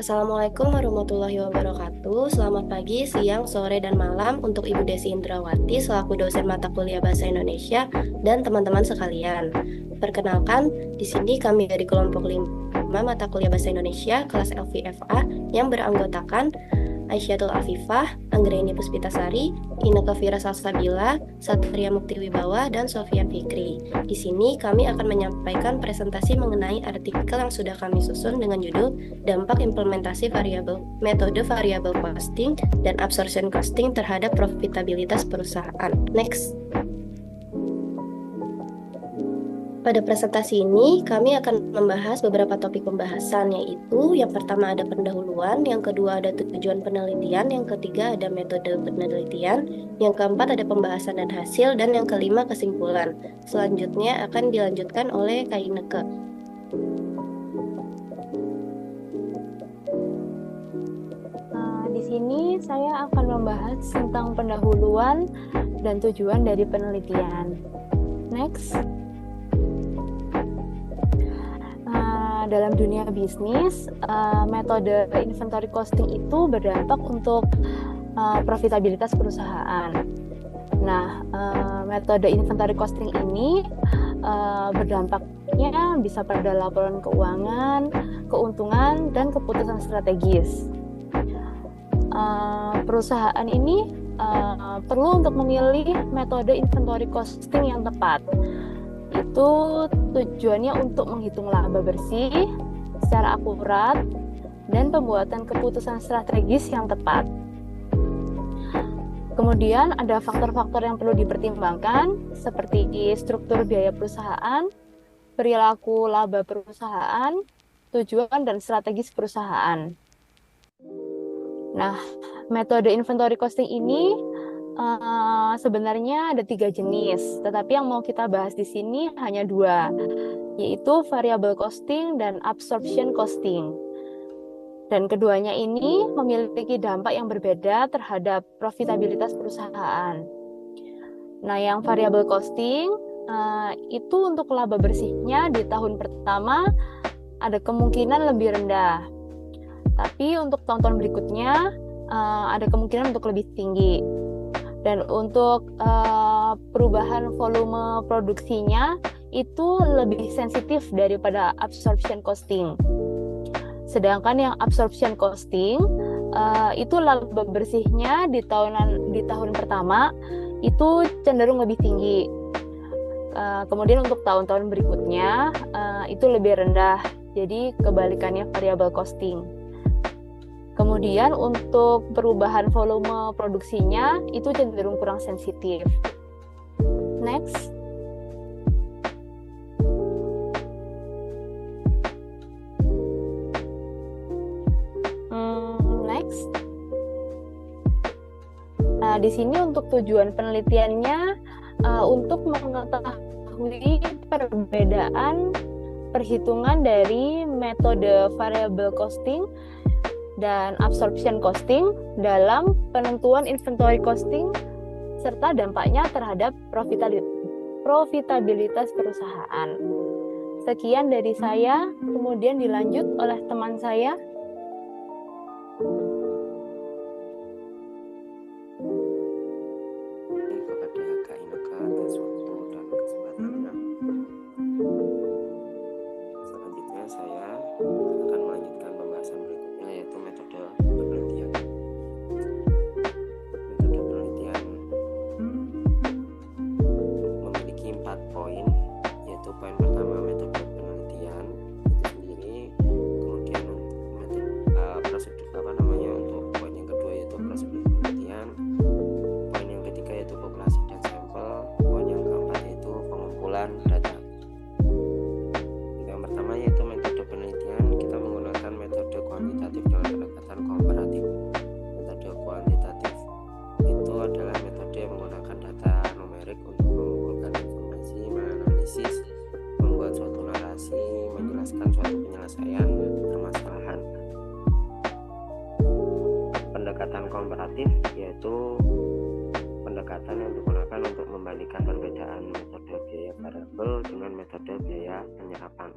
Assalamualaikum warahmatullahi wabarakatuh. Selamat pagi, siang, sore, dan malam untuk Ibu Desi Indrawati selaku dosen mata kuliah Bahasa Indonesia dan teman-teman sekalian. Perkenalkan, di sini kami dari kelompok 5 mata kuliah Bahasa Indonesia kelas LVFA yang beranggotakan Aisyatul Afifah, Anggreni Puspitasari, Inneke Vira Salsabila, Satria Mukti Wibawa, dan Sofian Fikri. Di sini kami akan menyampaikan presentasi mengenai artikel yang sudah kami susun dengan judul Dampak Implementasi Metode Variable Costing dan Absorption Costing terhadap Profitabilitas Perusahaan. Next. Pada presentasi ini, kami akan membahas beberapa topik pembahasan, yaitu yang pertama ada pendahuluan, yang kedua ada tujuan penelitian, yang ketiga ada metode penelitian, yang keempat ada pembahasan dan hasil, dan yang kelima kesimpulan. Selanjutnya akan dilanjutkan oleh Kak Inneke. Di sini saya akan membahas tentang pendahuluan dan tujuan dari penelitian. Next. Dalam dunia bisnis, metode inventory costing itu berdampak untuk profitabilitas perusahaan. Nah, metode inventory costing ini berdampaknya bisa pada laporan keuangan, keuntungan, dan keputusan strategis. Perusahaan ini perlu untuk memilih metode inventory costing yang tepat. Itu tujuannya untuk menghitung laba bersih secara akurat dan pembuatan keputusan strategis yang tepat. Kemudian ada faktor-faktor yang perlu dipertimbangkan seperti struktur biaya perusahaan, perilaku laba perusahaan, tujuan dan strategis perusahaan. Nah, metode inventory costing ini sebenarnya ada 3 jenis, tetapi yang mau kita bahas di sini hanya 2, yaitu variable costing dan absorption costing. Dan keduanya ini memiliki dampak yang berbeda terhadap profitabilitas perusahaan. Nah, yang variable costing itu untuk laba bersihnya di tahun pertama ada kemungkinan lebih rendah, tapi untuk tahun-tahun berikutnya ada kemungkinan untuk lebih tinggi. Dan untuk perubahan volume produksinya itu lebih sensitif daripada absorption costing. Sedangkan yang absorption costing itu laba bersihnya di tahun pertama itu cenderung lebih tinggi. Kemudian untuk tahun-tahun berikutnya itu lebih rendah. Jadi kebalikannya variable costing. Kemudian untuk perubahan volume produksinya itu cenderung kurang sensitif. Next. Next. Nah, di sini untuk tujuan penelitiannya untuk mengetahui perbedaan perhitungan dari metode variable costing dan absorption costing dalam penentuan inventory costing serta dampaknya terhadap profitabilitas perusahaan. Sekian dari saya, kemudian dilanjut oleh teman saya. Kepada Kak Inneke atas waktu dan kesempatannya. Selanjutnya saya akan melanjutkan pembahasan berikutnya, yaitu metode penelitian. Metode penelitian memiliki 4 poin, yaitu poin pertama metode penelitian itu sendiri, kemudian prosedur untuk poin yang kedua yaitu prosedur penelitian, poin yang ketiga yaitu populasi dan sampel, poin yang keempat yaitu pengumpulan data. Yang pertama yaitu metode penelitian, kita menggunakan metode kuantitatif dengan pendekatan komparatif. Metode kuantitatif itu adalah metode yang menggunakan data numerik untuk mengumpulkan informasi, menganalisis, membuat suatu narasi, menjelaskan suatu penyelesaian permasalahan. Pendekatan komparatif yaitu pendekatan yang digunakan untuk membandingkan perbedaan metode biaya variabel dengan metode biaya penyerapan.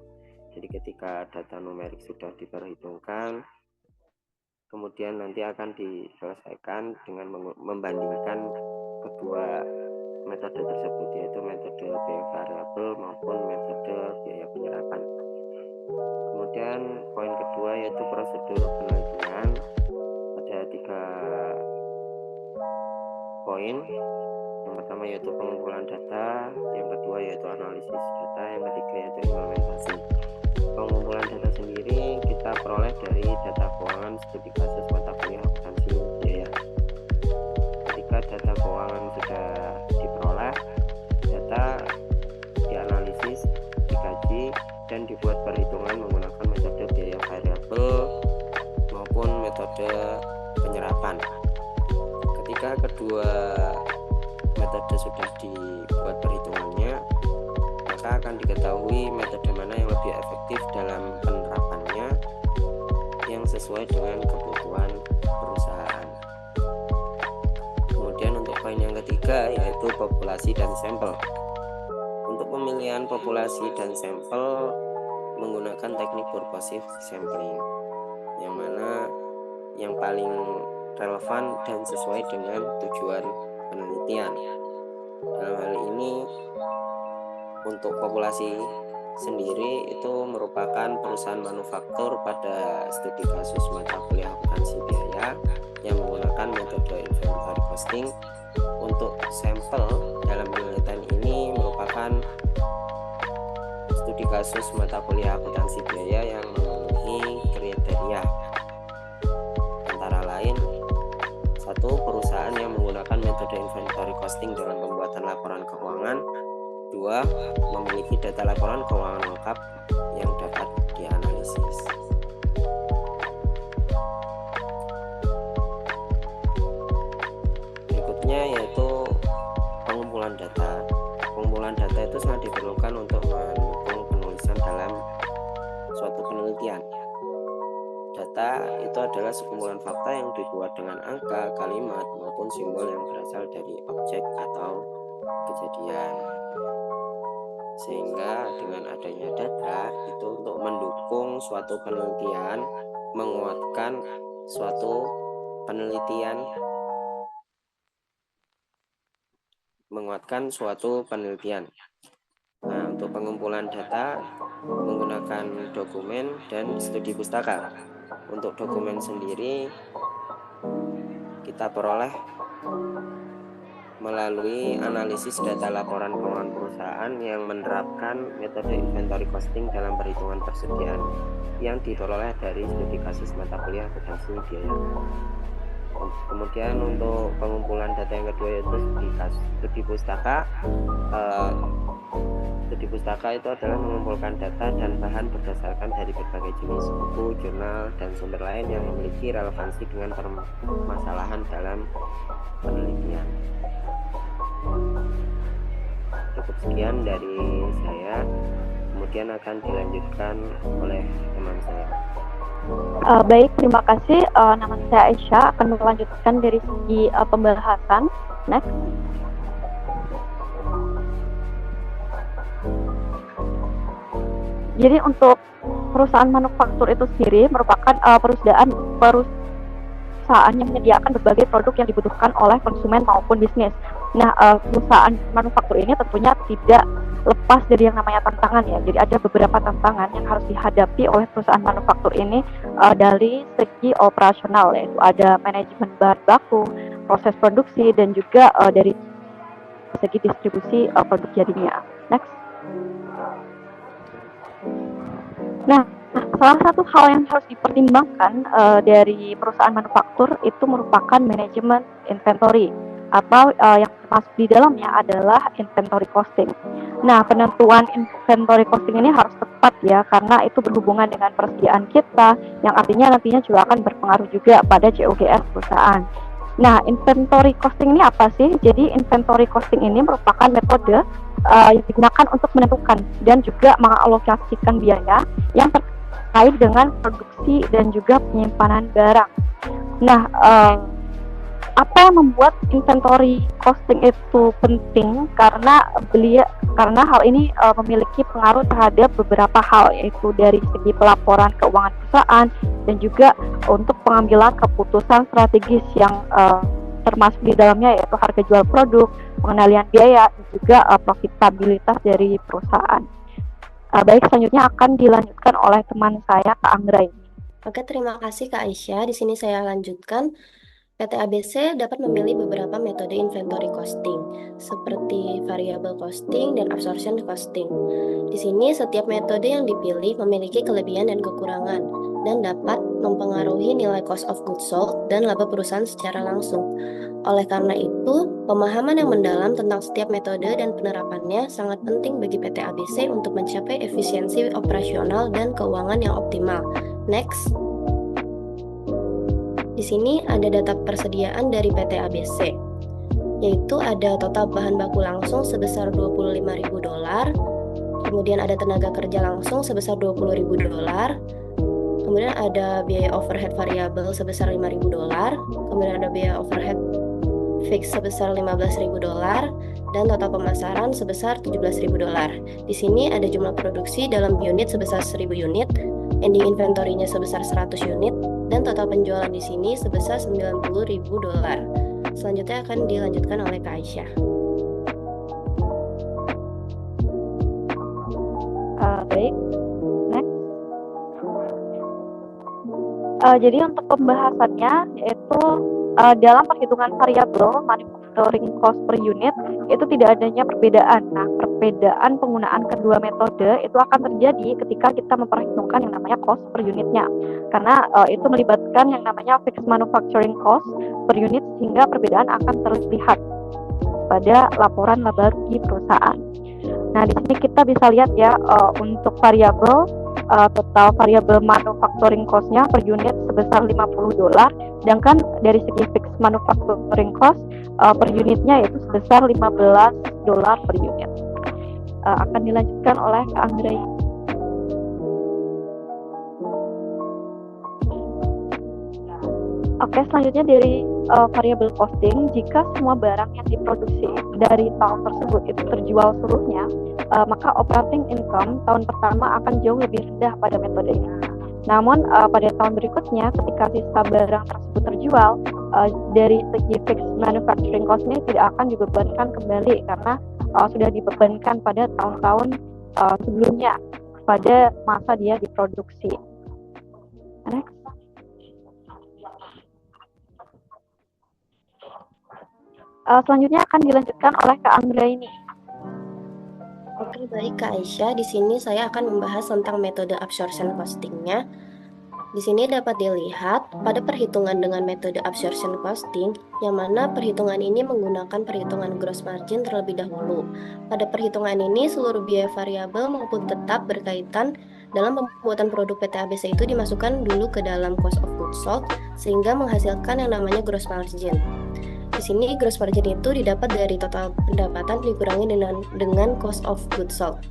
Jadi ketika data numerik sudah diperhitungkan, kemudian nanti akan diselesaikan dengan membandingkan kedua metode tersebut, yaitu metode biaya variabel maupun metode biaya penyerapan. Kemudian poin kedua yaitu prosedur penelitian. Ada 3 poin. Yang pertama yaitu pengumpulan data, yang kedua yaitu analisis data, yang ketiga yaitu implementasi. Pengumpulan data sendiri kita peroleh dari data keuangan studi kasus mata kuliah akuntansi biaya. Ketika data keuangan sudah diperoleh, data dianalisis, dikaji, dan dibuat perhitungan menggunakan metode biaya variabel maupun metode penyerapan. Ketika kedua metode sudah dibuat perhitungannya, maka akan diketahui metode mana yang lebih efektif dalam penerapannya yang sesuai dengan kebutuhan perusahaan. Kemudian untuk poin yang ketiga yaitu populasi dan sampel. Untuk pemilihan populasi dan sampel menggunakan teknik purposive sampling, yang mana yang paling relevan dan sesuai dengan tujuan penelitian. Dalam hal ini untuk populasi sendiri itu merupakan perusahaan manufaktur pada studi kasus mata kuliah akuntansi biaya yang menggunakan metode inventory costing. Untuk sampel dalam penelitian ini merupakan studi kasus mata kuliah akuntansi biaya yang memenuhi kriteria, antara lain: 1. Perusahaan yang menggunakan metode inventory costing dalam pembuatan laporan keuangan. 2. Memiliki data laporan keuangan lengkap yang dapat dianalisis. Berikutnya yaitu pengumpulan data. Pengumpulan data itu sangat diperlukan untuk mendukung penulisan dalam suatu penelitian. Data itu adalah sekumpulan fakta yang dibuat dengan angka, kalimat, maupun simbol yang berasal dari objek atau kejadian. Sehingga dengan adanya data itu untuk mendukung suatu penelitian, menguatkan suatu penelitian, Nah, untuk pengumpulan data menggunakan dokumen dan studi pustaka. Untuk dokumen sendiri kita peroleh melalui analisis data laporan keuangan perusahaan yang menerapkan metode inventory costing dalam perhitungan persediaan yang diperoleh dari studi kasus mata kuliah akuntansi biaya. Kemudian untuk pengumpulan data yang kedua yaitu studi pustaka. Studi pustaka itu adalah mengumpulkan data dan bahan berdasarkan dari berbagai jenis buku, jurnal, dan sumber lain yang memiliki relevansi dengan permasalahan dalam penelitian. Cukup sekian dari saya, kemudian akan dilanjutkan oleh teman saya. Baik, terima kasih. Nama saya Aisyah, akan melanjutkan dari segi pembahasan. Next. Jadi untuk perusahaan manufaktur itu sendiri merupakan perusahaan yang menyediakan berbagai produk yang dibutuhkan oleh konsumen maupun bisnis. Nah, perusahaan manufaktur ini tentunya tidak lepas dari yang namanya tantangan ya. Jadi ada beberapa tantangan yang harus dihadapi oleh perusahaan manufaktur ini dari segi operasional, yaitu ada manajemen bahan baku, proses produksi, dan juga dari segi distribusi produk jadinya. Next. Nah, salah satu hal yang harus dipertimbangkan dari perusahaan manufaktur itu merupakan manajemen inventory, atau yang termasuk di dalamnya adalah inventory costing. Nah, penentuan inventory costing ini harus tepat ya, karena itu berhubungan dengan persediaan kita, yang artinya nantinya juga akan berpengaruh juga pada COGS perusahaan. Nah, inventory costing ini apa sih? Jadi inventory costing ini merupakan metode yang digunakan untuk menentukan dan juga mengalokasikan biaya yang terkait dengan produksi dan juga penyimpanan barang. Nah, apa yang membuat inventory costing itu penting? Karena karena hal ini memiliki pengaruh terhadap beberapa hal, yaitu dari segi pelaporan keuangan perusahaan dan juga untuk pengambilan keputusan strategis yang termasuk di dalamnya yaitu harga jual produk, pengendalian biaya, dan juga profitabilitas dari perusahaan. Baik, selanjutnya akan dilanjutkan oleh teman saya, Kak Anggra ini. Oke, terima kasih Kak Aisyah. Di sini saya lanjutkan. PT ABC dapat memilih beberapa metode inventory costing, seperti variable costing dan absorption costing. Di sini setiap metode yang dipilih memiliki kelebihan dan kekurangan, dan dapat mempengaruhi nilai cost of goods sold dan laba perusahaan secara langsung. Oleh karena itu, pemahaman yang mendalam tentang setiap metode dan penerapannya sangat penting bagi PT ABC untuk mencapai efisiensi operasional dan keuangan yang optimal. Next. Di sini ada data persediaan dari PT ABC, yaitu ada total bahan baku langsung sebesar $25.000, kemudian ada tenaga kerja langsung sebesar $20.000, kemudian ada biaya overhead variabel sebesar $5.000, kemudian ada biaya overhead fix sebesar $15.000, dan total pemasaran sebesar $17.000. Di sini ada jumlah produksi dalam unit sebesar 1.000 unit, ending inventory-nya sebesar 100 unit, dan total penjualan di sini sebesar $90.000. Selanjutnya akan dilanjutkan oleh Kak Aisyah. Baik, next. Jadi untuk pembahasannya yaitu dalam perhitungan variabel manufacturing cost per unit itu tidak adanya perbedaan. Nah, perbedaan penggunaan kedua metode itu akan terjadi ketika kita memperhitungkan yang namanya cost per unitnya, karena itu melibatkan yang namanya fixed manufacturing cost per unit, sehingga perbedaan akan terlihat pada laporan laba rugi perusahaan. Nah, di sini kita bisa lihat ya, untuk variabel total variabel manufacturing cost-nya per unit sebesar $50, sedangkan dari segi fixed manufacturing cost per unitnya yaitu sebesar $15 per unit. Akan dilanjutkan oleh Kak Anggra. Oke, selanjutnya dari variable costing, jika semua barang yang diproduksi dari tahun tersebut itu terjual seluruhnya, maka operating income tahun pertama akan jauh lebih rendah pada metode ini. Namun pada tahun berikutnya, ketika sisa barang tersebut terjual, dari segi fixed manufacturing cost-nya tidak akan dibebankan kembali, karena sudah dibebankan pada tahun-tahun sebelumnya pada masa dia diproduksi. Next. Selanjutnya akan dilanjutkan oleh Kak Anggra ini. Oke, baik Kak Aisyah. Di sini saya akan membahas tentang metode absorption costing-nya. Di sini dapat dilihat pada perhitungan dengan metode absorption costing, yang mana perhitungan ini menggunakan perhitungan gross margin terlebih dahulu. Pada perhitungan ini, seluruh biaya variabel maupun tetap berkaitan dalam pembuatan produk PT ABC itu dimasukkan dulu ke dalam cost of goods sold, sehingga menghasilkan yang namanya gross margin. Di sini gross margin itu didapat dari total pendapatan dikurangi dengan cost of goods sold.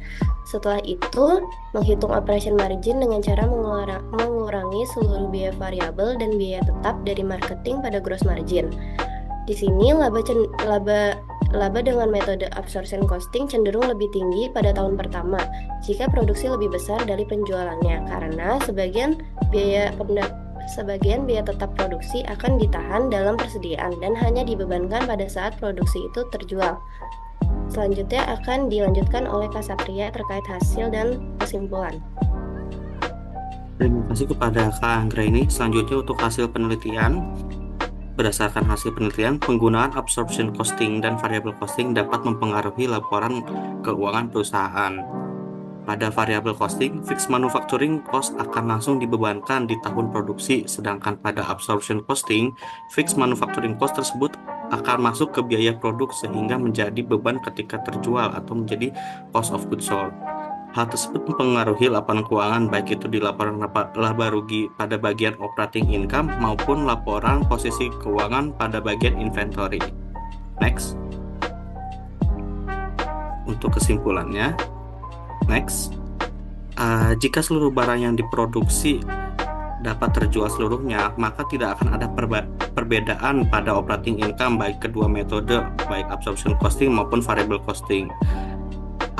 Setelah itu, menghitung operation margin dengan cara mengurangi seluruh biaya variabel dan biaya tetap dari marketing pada gross margin. Di sini laba dengan metode absorption costing cenderung lebih tinggi pada tahun pertama jika produksi lebih besar dari penjualannya, karena sebagian biaya tetap produksi akan ditahan dalam persediaan dan hanya dibebankan pada saat produksi itu terjual. Selanjutnya akan dilanjutkan oleh Kak Satria terkait hasil dan kesimpulan. Terima kasih kepada Kak Anggra ini. Selanjutnya untuk hasil penelitian. Berdasarkan hasil penelitian, penggunaan absorption costing dan variable costing dapat mempengaruhi laporan keuangan perusahaan. Pada variable costing, fixed manufacturing cost akan langsung dibebankan di tahun produksi, sedangkan pada absorption costing, fixed manufacturing cost tersebut akan masuk ke biaya produk sehingga menjadi beban ketika terjual atau menjadi cost of goods sold. Hal tersebut mempengaruhi laporan keuangan, baik itu di laporan laba rugi pada bagian operating income maupun laporan posisi keuangan pada bagian inventory. Next. Untuk kesimpulannya, next, jika seluruh barang yang diproduksi dapat terjual seluruhnya, maka tidak akan ada perbedaan pada operating income baik kedua metode, baik absorption costing maupun variable costing.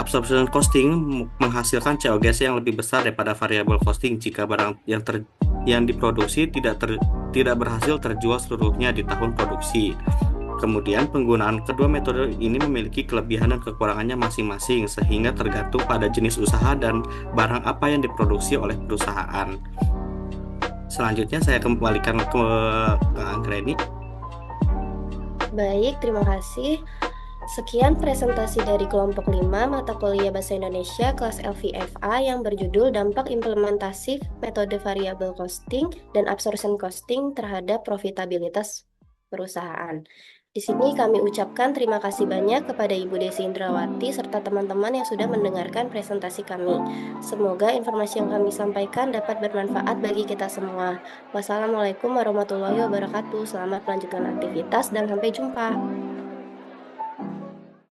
Absorption costing menghasilkan COGS yang lebih besar daripada variable costing jika barang yang diproduksi tidak berhasil terjual seluruhnya di tahun produksi. Kemudian penggunaan kedua metode ini memiliki kelebihan dan kekurangannya masing-masing sehingga tergantung pada jenis usaha dan barang apa yang diproduksi oleh perusahaan. Selanjutnya saya kembalikan ke Anggreni. Baik, terima kasih. Sekian presentasi dari kelompok 5 mata kuliah Bahasa Indonesia kelas LVFA yang berjudul Dampak Implementasi Metode Variable Costing dan Absorption Costing terhadap Profitabilitas Perusahaan. Di sini kami ucapkan terima kasih banyak kepada Ibu Desi Indrawati serta teman-teman yang sudah mendengarkan presentasi kami. Semoga informasi yang kami sampaikan dapat bermanfaat bagi kita semua. Wassalamualaikum warahmatullahi wabarakatuh. Selamat melanjutkan aktivitas dan sampai jumpa.